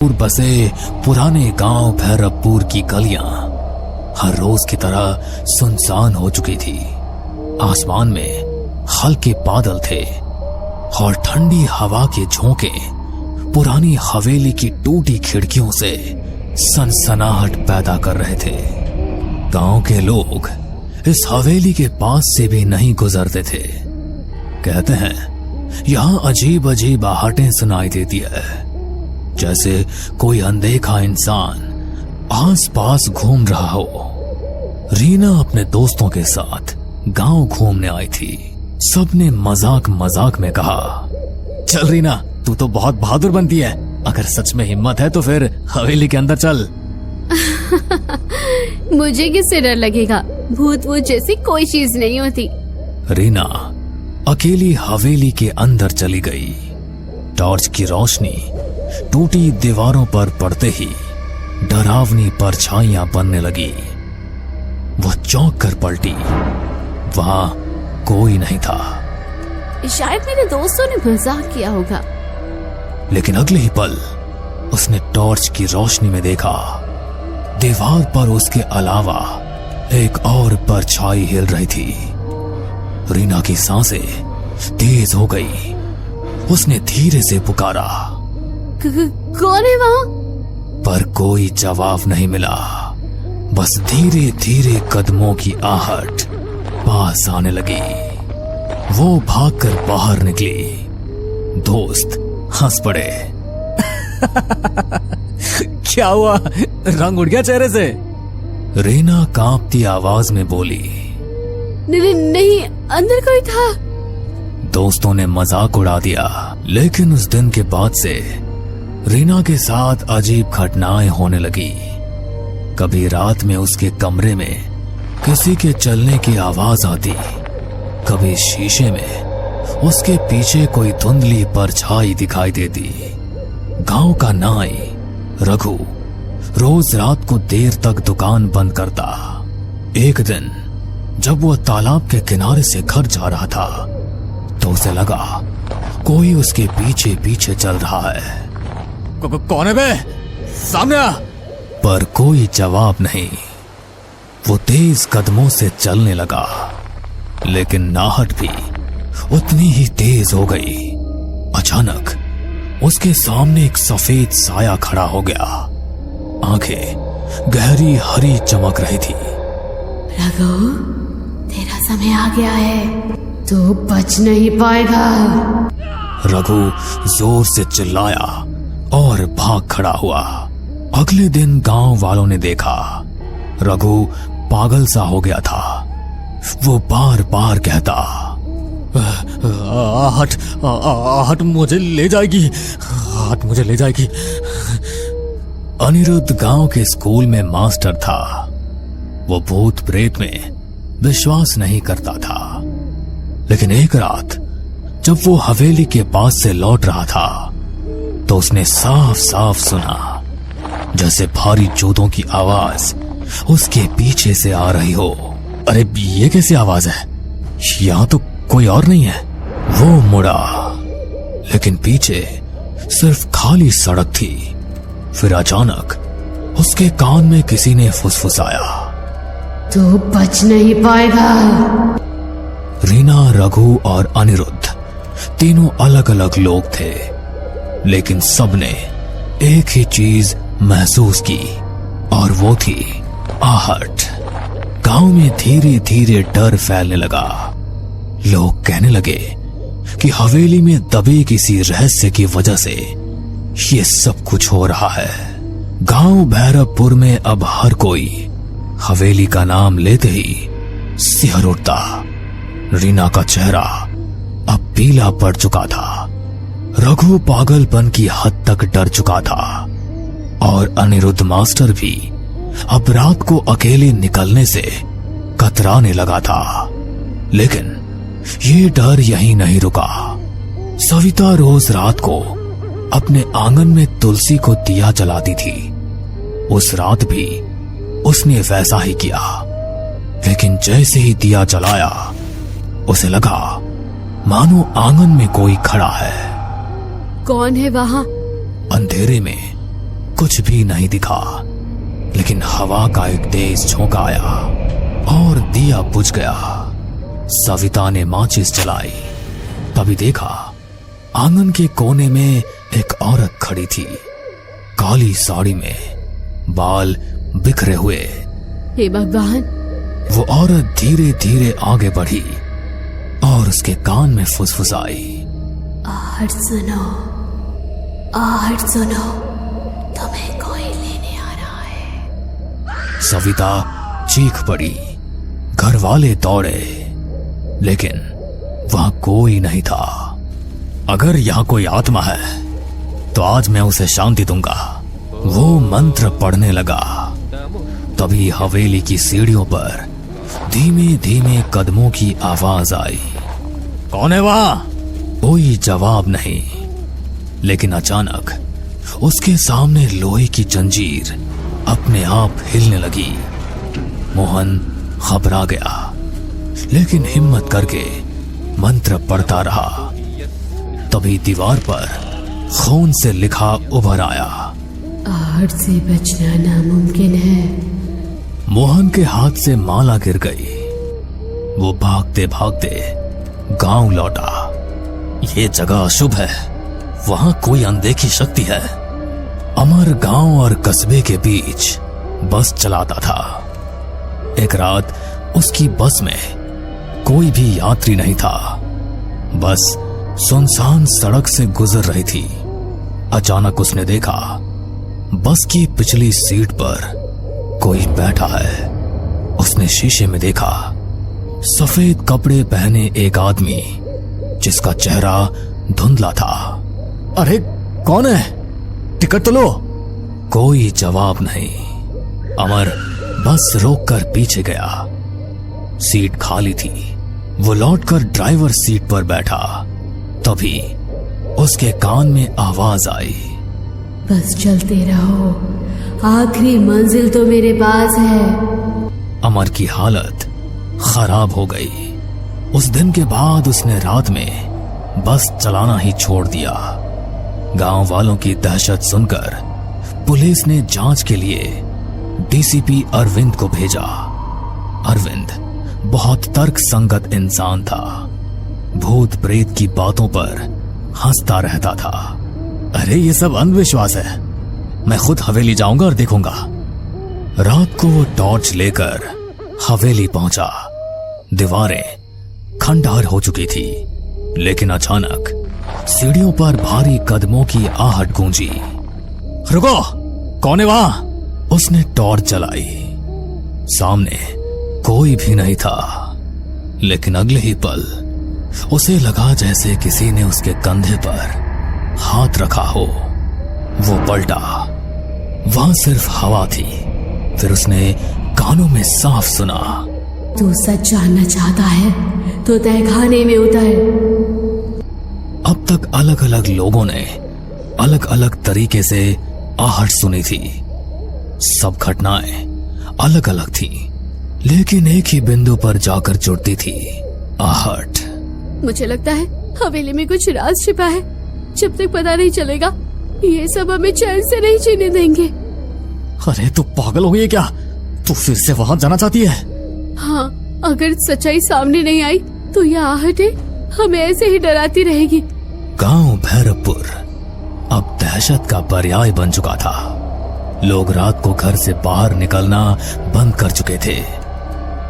बसे पुराने गांव भैरवपुर की गलियां हर रोज की तरह सुनसान हो चुकी थी। आसमान में हल्के बादल थे और ठंडी हवा के झोंके पुरानी हवेली की टूटी खिड़कियों से सनसनाहट पैदा कर रहे थे। गांव के लोग इस हवेली के पास से भी नहीं गुजरते थे। कहते हैं यहां अजीब अजीब आहटें सुनाई देती है, जैसे कोई अनदेखा इंसान आस पास घूम रहा हो। रीना अपने दोस्तों के साथ गांव घूमने आई थी। सबने मजाक मजाक में कहा, चल रीना, तू तो बहुत बहादुर बनती है। अगर सच में हिम्मत है तो फिर हवेली के अंदर चल। मुझे किससे डर लगेगा? भूत वूत जैसी कोई चीज नहीं होती। रीना अकेली हवेली के अंदर चली गई। टॉर्च की रोशनी टूटी दीवारों पर पड़ते ही डरावनी परछाइयां बनने लगी। वो चौंक कर पलटी। वहां कोई नहीं था। शायद मेरे दोस्तों ने मजाक किया होगा। लेकिन अगले ही पल उसने टॉर्च की रोशनी में देखा, दीवार पर उसके अलावा एक और परछाई हिल रही थी। रीना की सांसें तेज हो गई। उसने धीरे से पुकारा, कौन है वहां? पर कोई जवाब नहीं मिला। बस धीरे धीरे कदमों की आहट पास आने लगी। वो भागकर बाहर निकली। दोस्त हंस पड़े। क्या हुआ? रंग उड़ गया चेहरे से? रीना कांपती आवाज में बोली, नहीं, अंदर कोई था। दोस्तों ने मजाक उड़ा दिया। लेकिन उस दिन के बाद से रीना के साथ अजीब घटनाएं होने लगी। कभी रात में उसके कमरे में किसी के चलने की आवाज आती, कभी शीशे में उसके पीछे कोई धुंधली परछाई दिखाई देती। गांव का नाई रघु रोज रात को देर तक दुकान बंद करता। एक दिन जब वह तालाब के किनारे से घर जा रहा था तो उसे लगा कोई उसके पीछे पीछे चल रहा है। कौन है बे? सामने आ। पर कोई जवाब नहीं। वो तेज कदमों से चलने लगा, लेकिन नाहट भी उतनी ही तेज हो गई। अचानक उसके सामने एक सफेद साया खड़ा हो गया। आंखें गहरी हरी चमक रही थी। रघु, तेरा समय आ गया है, तू बच नहीं पाएगा। रघु जोर से चिल्लाया और भाग खड़ा हुआ। अगले दिन गांव वालों ने देखा रघु पागल सा हो गया था। वो बार बार कहता, आहट मुझे ले जाएगी, आहट मुझे ले जाएगी। अनिरुद्ध गांव के स्कूल में मास्टर था। वो भूत प्रेत में विश्वास नहीं करता था। लेकिन एक रात जब वो हवेली के पास से लौट रहा था तो उसने साफ साफ सुना जैसे भारी जूतों की आवाज उसके पीछे से आ रही हो। अरे ये कैसी आवाज है? यहां तो कोई और नहीं है। वो मुड़ा, लेकिन पीछे सिर्फ खाली सड़क थी। फिर अचानक उसके कान में किसी ने फुसफुसाया, तू बच नहीं पाएगा। रीना, रघु और अनिरुद्ध तीनों अलग अलग लोग थे, लेकिन सबने एक ही चीज महसूस की, और वो थी आहट। गांव में धीरे धीरे डर फैलने लगा। लोग कहने लगे कि हवेली में दबे किसी रहस्य की वजह से ये सब कुछ हो रहा है। गांव भैरवपुर में अब हर कोई हवेली का नाम लेते ही सिहर उठता। रीना का चेहरा अब पीला पड़ चुका था। रघु पागलपन की हद तक डर चुका था, और अनिरुद्ध मास्टर भी अब रात को अकेले निकलने से कतराने लगा था। लेकिन ये डर यहीं नहीं रुका। सविता रोज रात को अपने आंगन में तुलसी को दिया जलाती थी। उस रात भी उसने वैसा ही किया। लेकिन जैसे ही दिया जलाया उसे लगा मानो आंगन में कोई खड़ा है। कौन है वहां? अंधेरे में कुछ भी नहीं दिखा, लेकिन हवा का एक तेज झोंका आया और दिया बुझ गया। सविता ने माचिस जलाई, तभी देखा आंगन के कोने में एक औरत खड़ी थी, काली साड़ी में, बाल बिखरे हुए। हे भगवान! वो औरत धीरे धीरे आगे बढ़ी और उसके कान में फुसफुसाई, आहट सुनो, आहट सुनो, तुम्हें कोई लेने आ रहा है। सविता चीख पड़ी। घर वाले दौड़े, लेकिन वहां कोई नहीं था। अगर यहां कोई आत्मा है तो आज मैं उसे शांति दूंगा। वो मंत्र पढ़ने लगा। तभी हवेली की सीढ़ियों पर धीमे धीमे कदमों की आवाज आई। कौन है वहां? कोई जवाब नहीं, लेकिन अचानक उसके सामने लोहे की जंजीर अपने आप हिलने लगी। मोहन घबरा गया, लेकिन हिम्मत करके मंत्र पढ़ता रहा। तभी दीवार पर खून से लिखा उभर आया, आहट से बचना नामुमकिन है। मोहन के हाथ से माला गिर गई। वो भागते भागते गांव लौटा। ये जगह अशुभ है, वहां कोई अनदेखी शक्ति है। अमर गांव और कस्बे के बीच बस चलाता था। एक रात उसकी बस में कोई भी यात्री नहीं था। बस सुनसान सड़क से गुजर रही थी। अचानक उसने देखा बस की पिछली सीट पर कोई बैठा है। उसने शीशे में देखा सफेद कपड़े पहने एक आदमी, जिसका चेहरा धुंधला था। अरे कौन है? टिकट तो लो। कोई जवाब नहीं। अमर बस रोककर पीछे गया। सीट खाली थी। वो लौटकर ड्राइवर सीट पर बैठा। तभी उसके कान में आवाज आई, बस चलते रहो, आखिरी मंजिल तो मेरे पास है। अमर की हालत खराब हो गई। उस दिन के बाद उसने रात में बस चलाना ही छोड़ दिया। गांव वालों की दहशत सुनकर पुलिस ने जांच के लिए डीसीपी अरविंद को भेजा। अरविंद बहुत तर्क संगत इंसान था। भूत प्रेत की बातों पर हंसता रहता था। अरे ये सब अंधविश्वास है, मैं खुद हवेली जाऊंगा और देखूंगा। रात को वो टॉर्च लेकर हवेली पहुंचा। दीवारें खंडहर हो चुकी थी, लेकिन अचानक सीढ़ियों पर भारी कदमों की आहट गूंजी। रुको, कौन है वहां? उसने टॉर्च जलाई। सामने कोई भी नहीं था, लेकिन अगले ही पल उसे लगा जैसे किसी ने उसके कंधे पर हाथ रखा हो। वो पलटा, वहां सिर्फ हवा थी। फिर उसने कानों में साफ सुना, तू सच जानना चाहता है तो तहखाने में उतर। अब तक अलग अलग लोगों ने अलग अलग तरीके से आहट सुनी थी। सब घटनाएं अलग अलग थी, लेकिन एक ही बिंदु पर जाकर जुड़ती थी, आहट। मुझे लगता है हवेली में कुछ राज छिपा है। जब तक पता नहीं चलेगा, ये सब हमें चैन से नहीं जीने देंगे। अरे तू पागल हो गई है क्या? तू फिर से वहां जाना चाहती है? हाँ, अगर सच्चाई सामने नहीं आई तो यह आहटें हमें ऐसे ही डराती रहेगी। गांव भैरवपुर अब दहशत का पर्याय बन चुका था। लोग रात को घर से बाहर निकलना बंद कर चुके थे।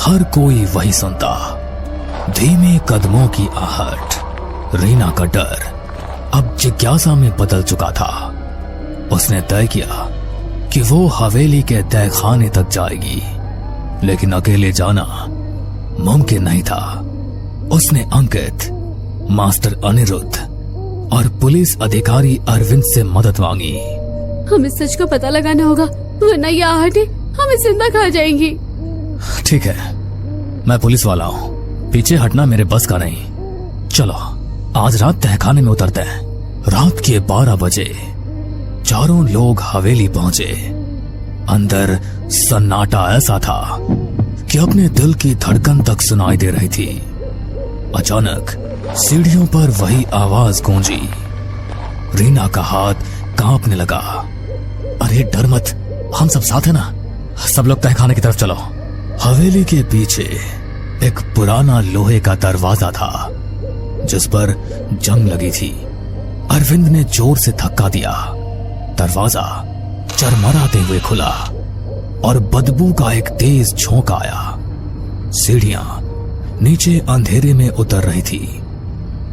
हर कोई वही सुनता, धीमे कदमों की आहट। रीना का डर अब जिज्ञासा में बदल चुका था। उसने तय किया कि वो हवेली के तहखाने तक जाएगी, लेकिन अकेले जाना मुमकिन नहीं था। उसने अंकित, मास्टर अनिरुद्ध और पुलिस अधिकारी अरविंद से मदद मांगी। हमें सच का पता लगाना होगा, वरना ये आहटें हमें जिंदा खा जाएंगी। ठीक है, मैं पुलिस वाला हूँ, पीछे हटना मेरे बस का नहीं। चलो आज रात तहखाने में उतरते हैं। रात के 12 बजे चारों लोग हवेली पहुंचे। अंदर सन्नाटा ऐसा था कि अपने दिल की धड़कन तक सुनाई दे रही थी। अचानक सीढ़ियों पर वही आवाज गूंजी। रीना का हाथ कांपने लगा। अरे अरे डर मत, हम सब साथ हैं ना। सब लोग तहखाने की तरफ चलो। हवेली के पीछे एक पुराना लोहे का दरवाजा था जिस पर जंग लगी थी। अरविंद ने जोर से धक्का दिया। दरवाजा चरमराते हुए खुला और बदबू का एक तेज झोंका आया। सीढ़ियां नीचे अंधेरे में उतर रही थी।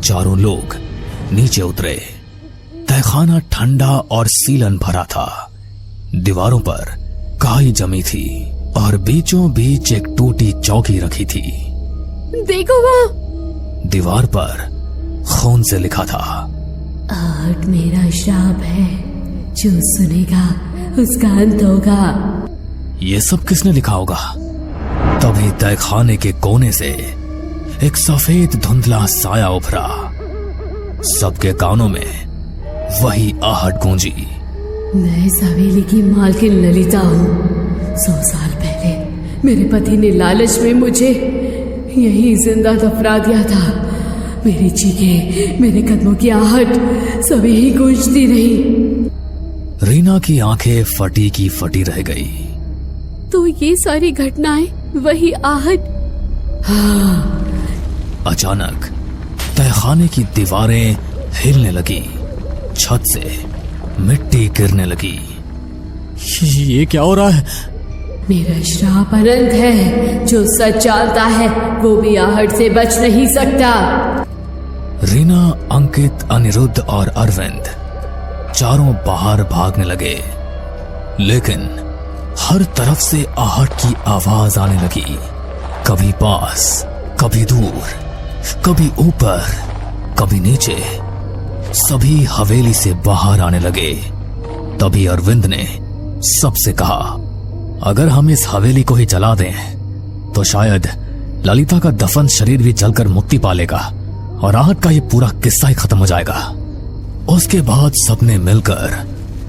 चारों लोग नीचे उतरे। तहखाना ठंडा और सीलन भरा था। दीवारों पर काई जमी थी और बीचों बीच एक टूटी चौकी रखी थी। देखो वहाँ। दीवार पर खून से लिखा था, आहट मेरा श्राप है, जो सुनेगा उसका अंत होगा। ये सब किसने लिखा होगा? तभी तहखाने के कोने से एक सफेद धुंधला साया उभरा। सबके कानों में वही आहट गूंजी। मैं इस हवेली की मालकिन ललिता हूँ। 100 साल पहले मेरे पति ने लालच में मुझे यही जिंदा दफना दिया था। मेरी चीखें, मेरे कदमों की आहट सब यही गूंजती रही। रीना की आंखें फटी की फटी रह गई। तो ये सारी घटनाएं वही आहट? हाँ। अचानक तहखाने की दीवारें हिलने लगी। छत से मिट्टी गिरने लगी। ये क्या हो रहा है? मेरा श्राप अनंत है। जो सच जानता है वो भी आहट से बच नहीं सकता। रीना, अंकित, अनिरुद्ध और अरविंद चारों बाहर भागने लगे, लेकिन हर तरफ से आहट की आवाज आने लगी। कभी पास, कभी दूर, कभी ऊपर, कभी नीचे। सभी हवेली से बाहर आने लगे। तभी अरविंद ने सबसे कहा, अगर हम इस हवेली को ही जला दें तो शायद ललिता का दफन शरीर भी जलकर मुक्ति पा लेगा और आहट का ये पूरा किस्सा ही खत्म हो जाएगा। उसके बाद सबने मिलकर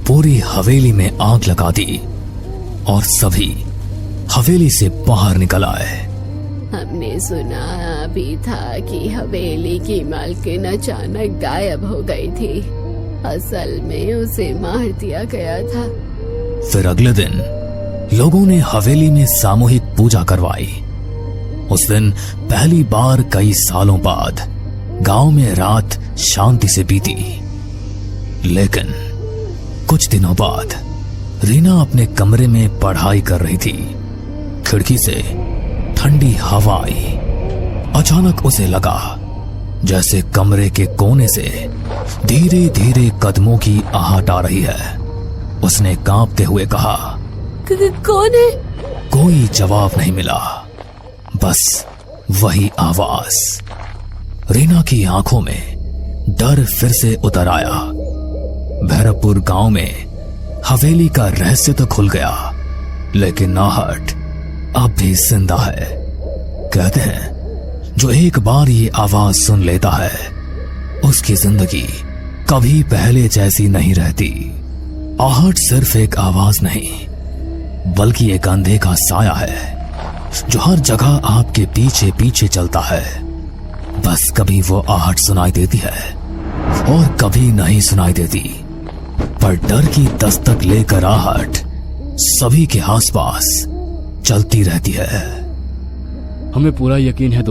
पूरी हवेली में आग लगा दी और सभी हवेली से बाहर निकल आए। हमने सुना भी था कि हवेली की मालकिन अचानक गायब हो गई थी। असल में उसे मार दिया गया था। फिर अगले दिन लोगों ने हवेली में सामूहिक पूजा करवाई। उस दिन पहली बार कई सालों बाद गांव में रात शांति से बीती। लेकिन कुछ दिनों बाद रीना अपने कमरे में पढ़ाई कर रही थी। खिड़की से ठंडी हवा आई। अचानक उसे लगा जैसे कमरे के कोने से धीरे धीरे कदमों की आहट आ रही है। उसने कांपते हुए कहा, कौन है? कोई जवाब नहीं मिला, बस वही आवाज। रीना की आंखों में डर फिर से उतर आया। भैरवपुर गांव में हवेली का रहस्य तो खुल गया, लेकिन आहट अब भी जिंदा है। कहते हैं जो एक बार ये आवाज सुन लेता है उसकी जिंदगी कभी पहले जैसी नहीं रहती। आहट सिर्फ एक आवाज नहीं बल्कि एक अंधे का साया है जो हर जगह आपके पीछे पीछे चलता है। बस कभी वो आहट सुनाई देती है और कभी नहीं सुनाई देती, पर डर की दस्तक लेकर आहट सभी के आसपास चलती रहती है। हमें पूरा यकीन है